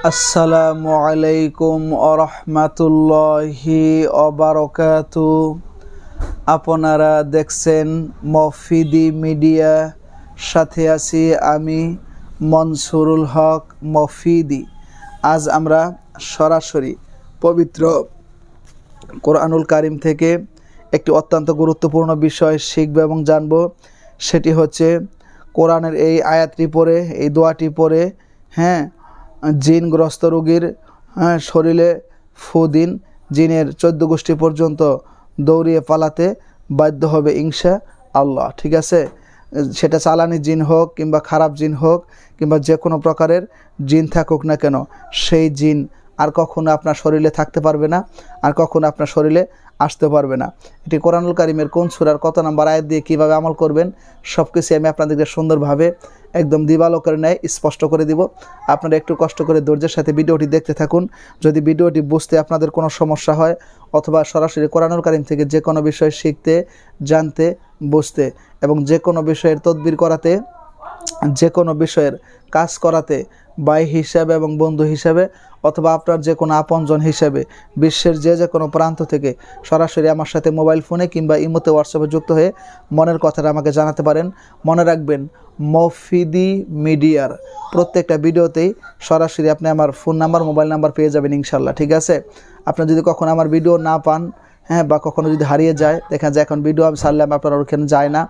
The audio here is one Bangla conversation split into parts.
আসসালামু আলাইকুম আরহামাতুল্লাহি অবারকাতু। আপনারা দেখছেন মফিদি মিডিয়া, সাথে আছি আমি মনসুরুল হক মফিদি। আজ আমরা সরাসরি পবিত্র কোরআনুল কারিম থেকে একটি অত্যন্ত গুরুত্বপূর্ণ বিষয় শিখব এবং জানব। সেটি হচ্ছে কোরআনের এই আয়াতটি পড়ে, এই দোয়াটি পড়ে জিনগ্রস্ত রোগীর শরীরে ফু দিন, জিনের 14 গোষ্ঠী পর্যন্ত দৌড়িয়ে পালাতে বাধ্য হবে ইনশা আল্লাহ। ঠিক আছে, সেটা চালানি জিন হোক কিংবা খারাপ জিন হোক কিংবা যে কোনো প্রকারের জিন থাকুক না কেন, সেই জিন আর কখনো আপনার শরীরে থাকতে পারবে না, আর কখনো আপনার শরীরে আসতে পারবে না। এটি কোরআনুল কারিমের কোন সূরার কত নম্বর আয়াত দিয়ে কীভাবে আমল করবেন সব কিছু আমি আপনাদেরকে সুন্দরভাবে একদম দিবালোকের ন্যায় স্পষ্ট করে দিব। আপনারা একটু কষ্ট করে ধৈর্যের সাথে ভিডিওটি দেখতে থাকুন। যদি ভিডিওটি বুঝতে আপনাদের কোনো সমস্যা হয় অথবা সরাসরি কোরআনুল কারিম থেকে যে কোনো বিষয় শিখতে, জানতে, বুঝতে এবং যে কোনো বিষয়ের তদবির করাতে, যে কোনো বিষয়ের কাজ করাতে ভাই হিসাবে এবং বন্ধু হিসাবে অথবা আপনার যে কোনো আপনজন হিসাবে বিশ্বের যে কোনো প্রান্ত থেকে সরাসরি আমার সাথে মোবাইল ফোনে কিংবা ইমোতে হোয়াটসঅ্যাপে যুক্ত হয়ে মনের কথাটা আমাকে জানাতে পারেন। মনে রাখবেন, মফিদি মিডিয়ার প্রত্যেকটা ভিডিওতেই সরাসরি আপনি আমার ফোন নাম্বার, মোবাইল নাম্বার পেয়ে যাবেন ইনশাল্লাহ। ঠিক আছে, আপনি যদি কখনো আমার ভিডিও না পান, বা কখনো যদি হারিয়ে যায়, দেখা যায় এখন ভিডিও আমি ছাড়লাম আপনার ওখানে যায় না,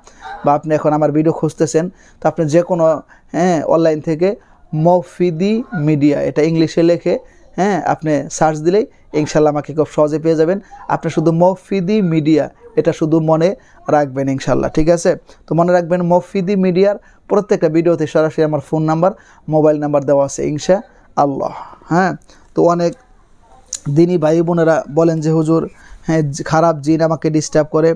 বা আপনি এখন আমার ভিডিও খুঁজতেছেন, তো আপনি যে কোনো অনলাইন থেকে মফিদি মিডিয়া এটা ইংলিশে লেখে আপনি সার্চ দিলেই ইনশাল্লাহ আমাকে খুব সহজে পেয়ে যাবেন। আপনি শুধু মফিদি মিডিয়া এটা শুধু মনে রাখবেন ইনশাল্লাহ। ঠিক আছে, তো মনে রাখবেন মফিদি মিডিয়ার প্রত্যেকটা ভিডিওতে সরাসরি আমার ফোন নাম্বার, মোবাইল নাম্বার দেওয়া আছে ইনশা আল্লাহ। তো অনেক দিনই ভাই বোনেরা বলেন যে হুজুর খারাপ জিন আমাকে ডিস্টার্ব করে,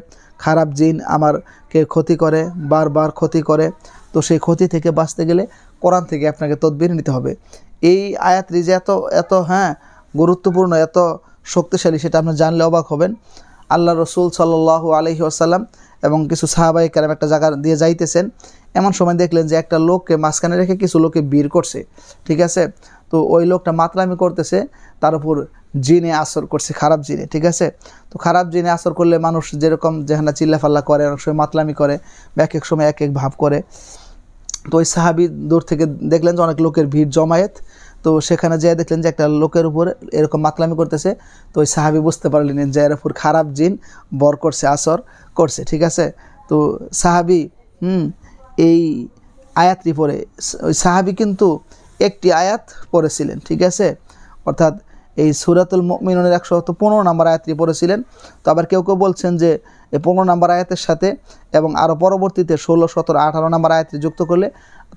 খারাপ জিন আমারকে ক্ষতি করে, বারবার ক্ষতি করে। তো সেই ক্ষতি থেকে বাঁচতে গেলে কোরআন থেকে আপনাকে তদবির নিতে হবে। এই আয়াতটি যে এত এত গুরুত্বপূর্ণ, এত শক্তিশালী, সেটা আপনি জানলে অবাক হবেন। আল্লাহ রসুল সাল্লাল্লাহু আলাইহি ওয়াসাল্লাম এবং কিছু সাহাবায়ে কেরাম একটা জায়গা দিয়ে যাইতেছেন, এমন সময় দেখলেন যে একটা লোককে মাঝখানে রেখে কিছু লোকে ভিড় করছে। ঠিক আছে, তো ওই লোকটা মাতলামি করতেছে, তার উপর জিনে আসর করছে, খারাপ জিনে। ঠিক আছে, তো খারাপ জিনে আসর করলে মানুষ যেরকম যেখানে চিল্লাফাল্লা করে, অনেক সময় মাতলামি করে, এক এক সময় এক এক ভাব করে। তো ওই সাহাবি দূর থেকে দেখলেন যে অনেক লোকের ভিড় জমায়েত, তো সেখানে যেয়ে দেখলেন যে একটা লোকের উপর এরকম মাতলামি করতেছে। তো ওই সাহাবি বুঝতে পারলেন যে এর উপর খারাপ জিন বর করছে, আসর করছে। ঠিক আছে, তো সাহাবি এই আয়াতটি পড়ে, ওই সাহাবি কিন্তু একটি আয়াত পড়েছিলেন। ঠিক আছে, অর্থাৎ এই সূরাতুল মুমিনুনের 115 নম্বর আয়াতটি পড়েছিলেন। তো আবার কেউ কেউ বলছেন যে এই 15 নম্বর আয়াতের সাথে এবং আরও পরবর্তীতে 16, 17, 18 নম্বর আয়াতটি যুক্ত করলে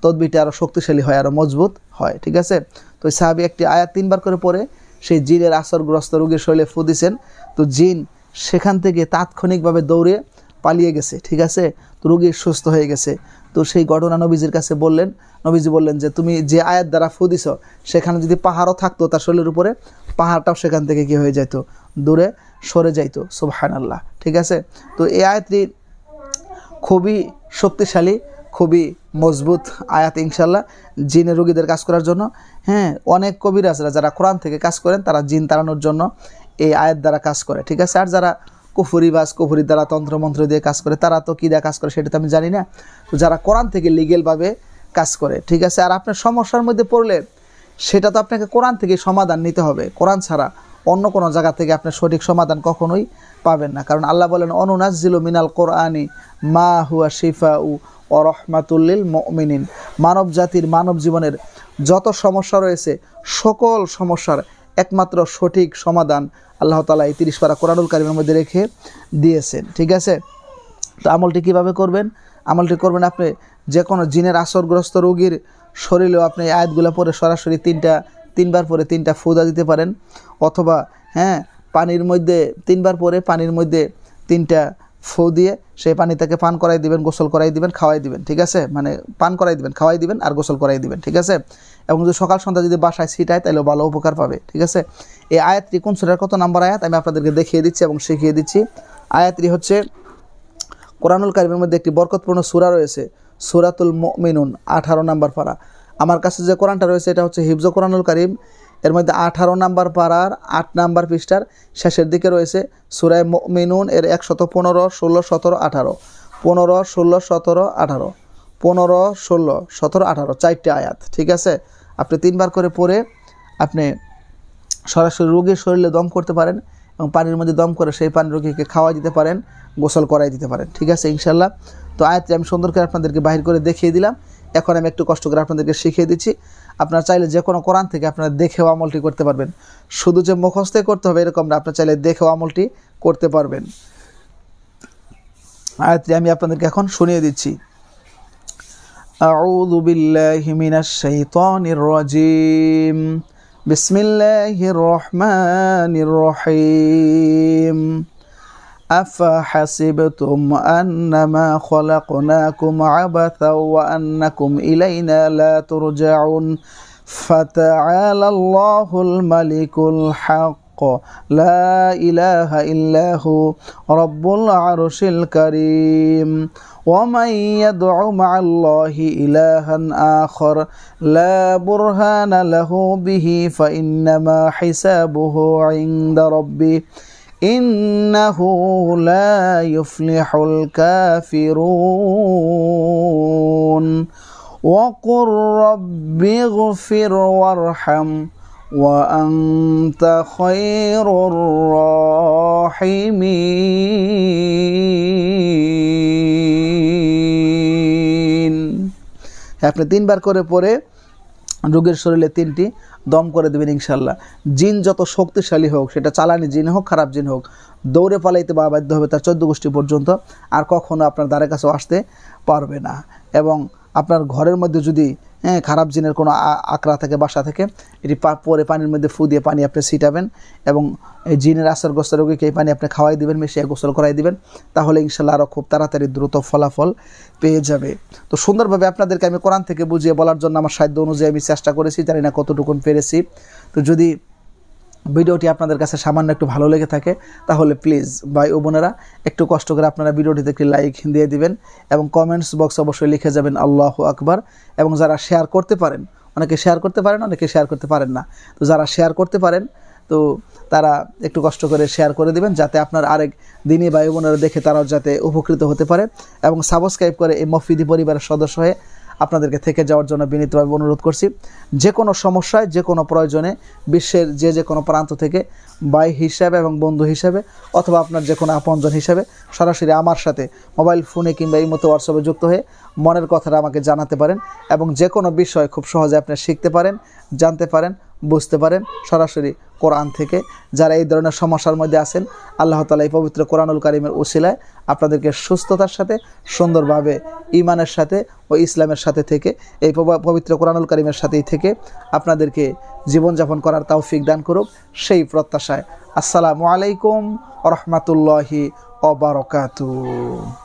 তদবিরটি আরও শক্তিশালী হয়, আরও মজবুত হয়। ঠিক আছে, তো ওই সাহাবি একটি আয়াত 3 বার করে পড়ে সেই জিনের আসরগ্রস্ত রোগীর শরীরে ফু দিয়েছেন। তো জিন সেখান থেকে তাৎক্ষণিকভাবে দৌড়ে পালিয়ে গেছে। ঠিক আছে, তো রোগী সুস্থ হয়ে গেছে। তো সেই ঘটনা নবীজির কাছে বললেন। নবীজি বললেন যে তুমি যে আয়াত দ্বারা ফু দিছ, সেখানে যদি পাহাড়ও থাকতো তার শরীরের উপরে, পাহাড়টাও সেখান থেকে কি হয়ে যেত, দূরে সরে যাইতো। সুবহানাল্লাহ। ঠিক আছে, তো এই আয়াতটি খুবই শক্তিশালী, খুবই মজবুত আয়াত ইনশাল্লাহ জিনের রোগীদের কাজ করার জন্য। অনেক কবিরাজরা যারা কোরআন থেকে কাজ করেন, তারা জিন তাড়ানোর জন্য এই আয়াত দ্বারা কাজ করে। ঠিক আছে, আর যারা কুফুরির দ্বারা তন্ত্রমন্ত্র দিয়ে কাজ করে, তারা তো কী দিয়ে কাজ করে সেটা তো আমি জানি না। তো যারা কোরআন থেকে লিগেলভাবে কাজ করে, ঠিক আছে, আর আপনার সমস্যার মধ্যে পড়লে সেটা তো আপনাকে কোরআন থেকে সমাধান নিতে হবে। কোরআন ছাড়া অন্য কোনো জায়গা থেকে আপনি সঠিক সমাধান কখনোই পাবেন না। কারণ আল্লাহ বলেন, অনুনাজ্জিলু মিনাল কোরআনি মা হুয়া শিফাউ ওয়া রাহমাতুল লিল মুমিনিন। মানব জাতির, মানব জীবনের যত সমস্যা রয়েছে, সকল সমস্যার একমাত্র সঠিক সমাধান আল্লাহ তাআলা এই 30 পারা কোরআনুল কারিমের মধ্যে রেখে দিয়েছেন। ঠিক আছে, তো আমলটি কীভাবে করবেন? আমলটি করবেন আপনি যে কোনো জিনের আসরগ্রস্ত রোগীর শরীরেও আপনি আয়াতগুলো পরে সরাসরি 3 বার পরে 3টা ফুদা দিতে পারেন, অথবা পানির মধ্যে 3 বার পরে পানির মধ্যে 3টা ফু দিয়ে সেই পানি তাকে পান করাই দিবেন, গোসল করাই দিবেন, খাওয়াই দিবেন। ঠিক আছে, মানে পান করাই দিবেন, খাওয়াই দিবেন আর গোসল করাই দিবেন। ঠিক আছে, এবং যদি সকাল সন্ধ্যা যদি বাসায় ছিটায় তাহলেও ভালো উপকার পাবে। ঠিক আছে, এই আয়াতটি কোন সূরার কত নম্বর আয়াত আমি আপনাদেরকে দেখিয়ে দিচ্ছি এবং শিখিয়ে দিচ্ছি। আয়াতটি হচ্ছে কোরআনুল কারিমের মধ্যে একটি বরকতপূর্ণ সূরা রয়েছে, সূরাতুল মুমিনুন, 18 নম্বর পারা। আমার কাছে যে কোরআনটা রয়েছে এটা হচ্ছে হিফজ কোরআনুল কারিম, এর মধ্যে 18 নাম্বার পারার 8 নাম্বার পৃষ্ঠার শেষের দিকে রয়েছে সূরা মুমিনুন এর 115, 16, 17, 18, 15, 16, 17, 18, 15, 16, 17, 18 4টি আয়াত। ঠিক আছে, আপনি 3 বার করে পড়ে আপনি সরাসরি রোগীর শরীরে দম করতে পারেন এবং পানির মধ্যে দম করে সেই পানি রোগীকে খাওয়া দিতে পারেন, গোসল করাই দিতে পারেন। ঠিক আছে ইনশাল্লাহ। তো আয়াতটি আমি সুন্দর করে আপনাদেরকে বাহির করে দেখিয়ে দিলাম। এখন আমি একটু কষ্ট করে আপনাদেরকে শিখিয়ে দিচ্ছি। আপনারা চাইলে যে কোনো কোরআন থেকে আপনারা দেখেও আমলটি করতে পারবেন, শুধু যে মুখস্থ করতে হবে এরকম না, আপনারা চাইলে দেখেও আমলটি করতে পারবেন। আয়াতটি আমি আপনাদেরকে এখন শুনিয়ে দিচ্ছি। আউযু বিল্লাহি মিনাশ শাইতানির রাজিম, বিসমিল্লাহির রহমানির রহিম। أفحسبتم أنما خلقناكم عبثا وأنكم إلينا لا ترجعون فتعالى الله الملك الحق لا إله إلا هو رب العرش الكريم ومن يدع مع الله إلها آخر لا برهان له به فإنما حسابه عند ربه إنه لا يفلح الكافرون وقل رب اغفر وارحم وأنت خير الراحمين। আপনি 3 বার করে পড়ে রোগীর শরীরে 3টি দম করে দেবেন ইনশাল্লাহ। জিন যত শক্তিশালী হোক, সেটা চালানি জিন হোক খারাপ জিন হোক, দৌড়ে পালাইতে বাধ্য হবে তার 14 গোষ্ঠী পর্যন্ত, আর কখনো আপনার দ্বারের কাছেও আসতে পারবে না। এবং আপনার ঘরের মধ্যে যদি খারাপ জিনের কোনো আকড়া থেকে বাসা থেকে এটি পরে পানির মধ্যে ফু দিয়ে পানি আপনি ছিটাবেন এবং এই জিনের আসরগ্রস্ত রোগীকে এই পানি আপনি খাওয়াই দিবেন, মিশিয়ে গোসল করাই দিবেন, তাহলে ইনশাল্লাহ আরও খুব তাড়াতাড়ি দ্রুত ফলাফল পেয়ে যাবে। তো সুন্দরভাবে আপনাদেরকে আমি কোরআন থেকে বুঝিয়ে বলার জন্য আমার সাধ্য অনুযায়ী আমি চেষ্টা করেছি, জানি না কতটুকু পেরেছি। তো যদি ভিডিওটি আপনাদের কাছে সামান্য একটু ভালো লেগে থাকে তাহলে প্লিজ ভাই ও বোনেরা একটু কষ্ট করে আপনারা ভিডিওটিতে একটি লাইক দিয়ে দিবেন এবং কমেন্টস বক্স অবশ্যই লিখে যাবেন আল্লাহু আকবার। এবং যারা শেয়ার করতে পারেন, অনেকে শেয়ার করতে পারেন, অনেকে শেয়ার করতে পারেন না, তো যারা শেয়ার করতে পারেন তো তারা একটু কষ্ট করে শেয়ার করে দিবেন, যাতে আপনার আরেক দিনী ভাই বোনেরা দেখে তারাও যাতে উপকৃত হতে পারে। এবং সাবস্ক্রাইব করে এই মফিদি পরিবারের সদস্য হয়ে আপনাদেরকে থেকে যাওয়ার জন্য বিনীতভাবে অনুরোধ করছি। যে কোনো সমস্যায়, যে কোনো প্রয়োজনে বিশ্বের যে কোনো প্রান্ত থেকে ভাই হিসাবে এবং বন্ধু হিসাবে অথবা আপনার যে কোনো আপনজন হিসাবে সরাসরি আমার সাথে মোবাইল ফোনে কিংবা এই মতো হোয়াটসঅ্যাপে যুক্ত হয়ে মনের কথাটা আমাকে জানাতে পারেন এবং যে কোনো বিষয় খুব সহজে আপনি শিখতে পারেন, জানতে পারেন, বুঝতে পারেন সরাসরি কোরআন থেকে। যারা এই ধরনের সমস্যার মধ্যে আছেন, আল্লাহ তাআলা এই পবিত্র কোরআনুল কারীমের উসিলায় আপনাদেরকে সুস্থতার সাথে, সুন্দরভাবে ঈমানের সাথে ও ইসলামের সাথে থেকে এই পবিত্র কোরআনুল কারীমের সাথেই থেকে আপনাদেরকে জীবনযাপন করার তৌফিক দান করুক, সেই প্রত্যাশায়। আসসালামু আলাইকুম ওয়া রাহমাতুল্লাহি ওয়া বারাকাতুহু।